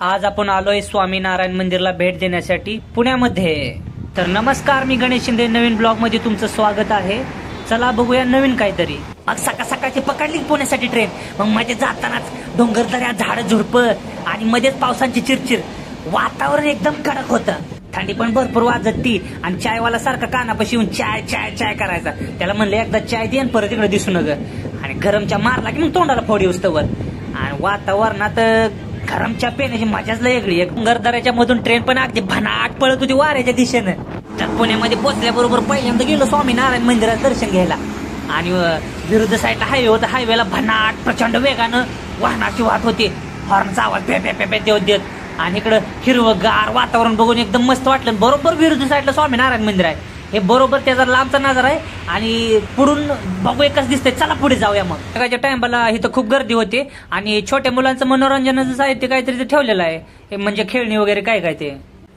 आज आपण आलोय स्वामीनारायण मंदिरला भेट देण्यासाठी पुण्यामध्ये। तर नमस्कार, मी गणेश शिंदे, नवीन ब्लॉग मध्ये तुमचं स्वागत आहे। चला बघूया नवीन काहीतरी। मग सकाळची पकडली पुण्यासाठी ट्रेन। मग मध्ये जातानाच डोंगरदऱ्या, झाड झुडप आणि मध्येच पावसाची चिरचिर, वातावरण एकदम कडक होतं। थंडी पण भरपूर वाजत ती आणि चायवाला सारखा कानापाशी येऊन चाय चाय चाय करायचा। त्याला म्हणलं एकदा चाय दे आणि परत इकडे दिसू नग। आणि गरमच्या मारला की मग तोंडाला फोड येऊस्तवर। आणि वातावरणात गरमच्या पेण्याची मजाच लय वेगळी। डोंगरदऱ्याच्या मधून ट्रेन पण अगदी भनाट पळत होती वाऱ्याच्या दिशेनं। तर पुण्यामध्ये पोहोचल्याबरोबर पहिल्यांदा गेलो स्वामीनारायण मंदिरात दर्शन घ्यायला। आणि विरुद्ध साईडला हायवे होता। हायवेला भनाट प्रचंड वेगानं वाहनाची वाहत होती। हॉर्नचा आवाज पे पे पे पे देत देत आणि इकडं हिरवगार वातावरण बघून एकदम मस्त वाटलं। बरोबर विरुद्ध साईडला स्वामीनारायण मंदिर आहे। हे बरोबर त्याचा लांबचा नजारा आहे आणि पुढून बघू एकच दिसतंय। चला पुढे जाऊया। मग सकाळच्या टाइमला इथं खूप गर्दी होते आणि छोट्या मुलांचं मनोरंजनाचं साहित्य काहीतरी ठेवलेलं आहे, म्हणजे खेळणी वगैरे काय काय ते।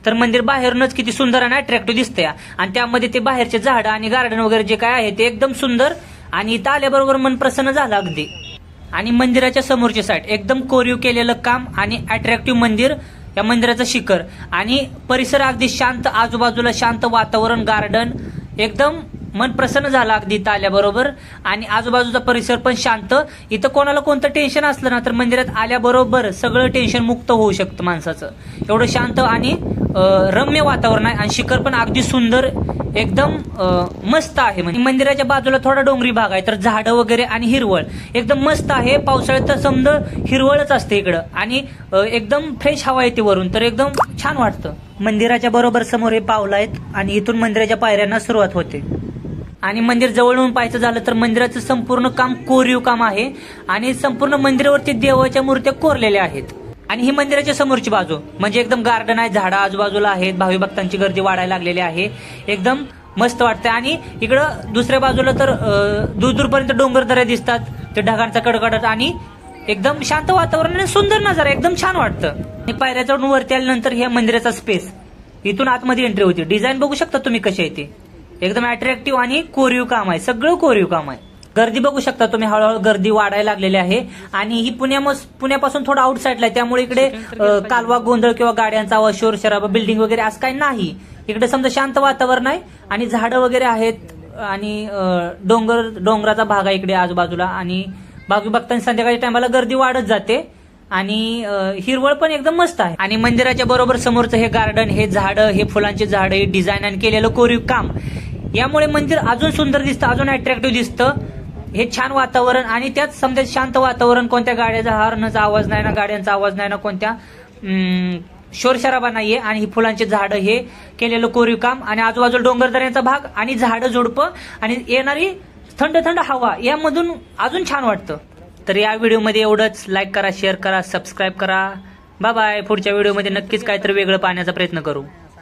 तर मंदिर बाहेरूनच किती सुंदर आणि अट्रॅक्टिव्ह दिसतंय आणि त्यामध्ये ते बाहेरचे झाड आणि गार्डन वगैरे जे काय आहे ते एकदम सुंदर आणि इथं आल्याबरोबर मन प्रसन्न झालं अगदी। आणि मंदिराच्या समोरची साईड एकदम कोरीव केलेलं काम आणि अट्रॅक्टिव्ह मंदिर, या मंदिराचं शिखर आणि परिसर अगदी शांत, आजूबाजूला शांत वातावरण, गार्डन, एकदम मन प्रसन्न झालं अगदी इथं आल्याबरोबर। आणि आजूबाजूचा परिसर पण शांत। इथं कोणाला कोणतं टेन्शन असलं ना तर मंदिरात आल्याबरोबर सगळं टेन्शन मुक्त होऊ शकतं माणसाचं। एवढं शांत आणि रम्य वातावरण आहे आणि शिखर पण अगदी सुंदर, एकदम मस्त आहे। म्हणजे मंदिराच्या बाजूला थोडा डोंगरी भाग आहे, तर झाडं वगैरे आणि हिरवळ एकदम मस्त आहे। पावसाळ्यात तर समजा हिरवळच असते इकडं आणि एकदम फ्रेश हवा येते वरून, तर एकदम छान वाटतं। मंदिराच्या बरोबर समोर हे पावलं आहेत आणि इथून मंदिराच्या पायऱ्यांना सुरुवात होते। आणि मंदिर जवळून पाहायचं झालं तर मंदिराचं संपूर्ण काम कोरीव काम आहे आणि संपूर्ण मंदिरावरती देवाच्या मूर्त्या कोरलेल्या आहेत। आणि ही मंदिराच्या समोरची बाजू म्हणजे एकदम गार्डन आहे, झाडं आजूबाजूला आहेत, भावी भक्तांची गर्दी वाढायला लागलेली आहे, एकदम मस्त वाटतं। आणि इकडं दुसऱ्या बाजूला तर दूर दूरपर्यंत डोंगरदऱ्या दिसतात, ते ढगांचा कडकडत आणि एकदम शांत वातावरण आणि सुंदर नजारा, एकदम छान वाटतं। आणि पायऱ्या चढून वरती आल्यानंतर हे मंदिराचा स्पेस, इथून आतमध्ये एंट्री होती। डिझाईन बघू शकता तुम्ही कशी आहे ती, एकदम अट्रॅक्टिव्ह आणि कोरीव काम आहे, सगळं कोरीव काम आहे। गर्दी बघू शकता तुम्ही, हळूहळू गर्दी वाढायला लागलेली आहे। आणि ही पुण्यापासून थोडं आउट साईडला आहे, त्यामुळे इकडे कालवा गोंधळ किंवा गाड्यांचा आवाज, शोर शराबा, बिल्डिंग वगैरे असं काही नाही। इकडे समजा शांत वातावरण आहे आणि झाडं वगैरे आहेत आणि डोंगराचा भाग आहे इकडे आजूबाजूला। आणि भावी भक्तांनी संध्याकाळच्या टायमाला गर्दी वाढत जाते आणि हिरवळ पण एकदम मस्त आहे। आणि मंदिराच्या बरोबर समोरचं हे गार्डन, हे झाडं, हे फुलांचे झाडं, हे डिझाईन आणि केलेलं कोरीव काम, यामुळे मंदिर अजून सुंदर दिसतं, अजून अट्रॅक्टिव्ह दिसतं। हे छान वातावरण आणि त्यात समजा शांत वातावरण, कोणत्या गाड्याचा हॉर्नचा आवाज नाही ना, गाड्यांचा आवाज नाही ना, कोणत्या शोरशराबा नाहीये। आणि ही फुलांचे झाडं, हे केलेलं कोरीव काम आणि आजूबाजूला डोंगरदऱ्यांचा भाग आणि झाडं झुडपं आणि येणारी थंड थंड हवा, यामधून अजून छान वाटतं। तर या व्हिडिओमध्ये एवढंच। लाईक करा, शेअर करा, सबस्क्राईब करा। Bye bye. पुढच्या व्हिडिओमध्ये नक्कीच काहीतरी वेगळं पाहण्याचा प्रयत्न करू।